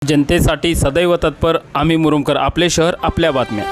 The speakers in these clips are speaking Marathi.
जनतेसाठी सदैव तत्पर आम्ही मुरुमकर, आपले शहर आपल्या बातम्या।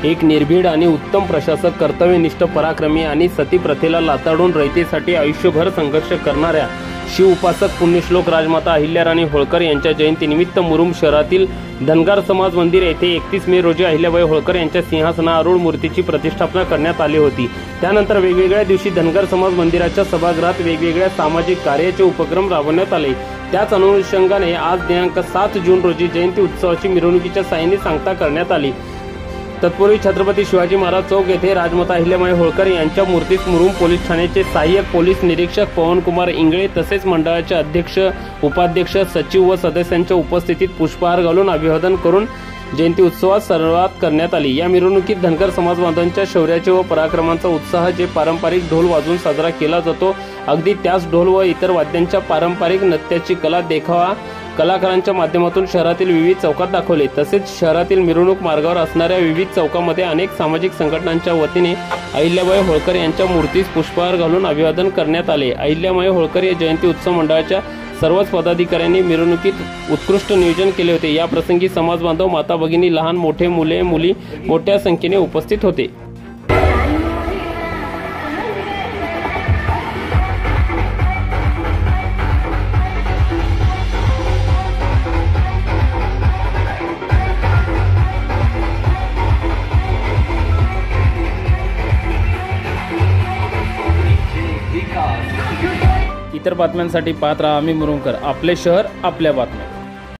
एक निर्भीड आणि उत्तम प्रशासक, कर्तव्यनिष्ठ, पराक्रमी आणि सती प्रथेला लाताडून रयतेसाठी आयुष्यभर संघर्ष करणाऱ्या शिवउपासक पुण्यश्लोक राजमाता अहिल्याराणी होळकर यांच्या जयंतीनिमित्त मुरुम शहरातील धनगर समाज मंदिर येथे 31 मे रोजी अहिल्याबाई होळकर यांच्या सिंहासनारूढ मूर्तीची प्रतिष्ठापना करण्यात आली होती। त्यानंतर वेगवेगळ्या दिवशी धनगर समाज मंदिराच्या सभागृहात वेगवेगळ्या सामाजिक कार्याचे उपक्रम राबवण्यात आले। त्याच अनुषंगाने आज दिनांक 7 जून रोजी जयंती उत्सवाची मिरवणुकीच्या साह्याने सांगता करण्यात आली। तत्पूर्वी छत्रपती शिवाजी महाराज चौक येथे राजमाता अहिल्याबाई होळकर यांच्या मूर्तीस मुरुम पोलीस ठाण्याचे सहाय्यक पोलीस निरीक्षक पवनकुमार इंगळे तसेच मंडळाचे अध्यक्ष, उपाध्यक्ष, सचिव व सदस्यांच्या उपस्थितीत पुष्पहार घालून अभिवादन करून जयंती उत्सवात सुरुवात करण्यात आली। या मिरवणुकीत धनगर समाज बांधवांच्या शौर्याचे व पराक्रमांचा उत्साह जे पारंपरिक ढोल वाजवून साजरा केला जातो, अगदी त्याच ढोल व इतर वाद्यांच्या पारंपरिक नृत्याची कला देखावा कलाकारांच्या माध्यमातून शहरातील विविध चौकात दाखवले। तसेच शहरातील मिरवणूक मार्गावर असणाऱ्या विविध चौकामध्ये अनेक सामाजिक संघटनांच्या वतीने अहिल्याबाई होळकर यांच्या मूर्तीस पुष्पहार घालून अभिवादन करण्यात आले। अहिल्याबाई होळकर या जयंती उत्सव मंडळाच्या सर्वच पदाधिकाऱ्यांनी मिरवणुकीत उत्कृष्ट नियोजन केले होते। या प्रसंगी समाज बांधव, माता भगिनी, लहान मोठे, मुले मुली मोठ्या संख्येने उपस्थित होते। इतर बातम्यांसाठी पाहत राहा आम्ही मुरुमकर, आपले शहर आपल्या बातम्या।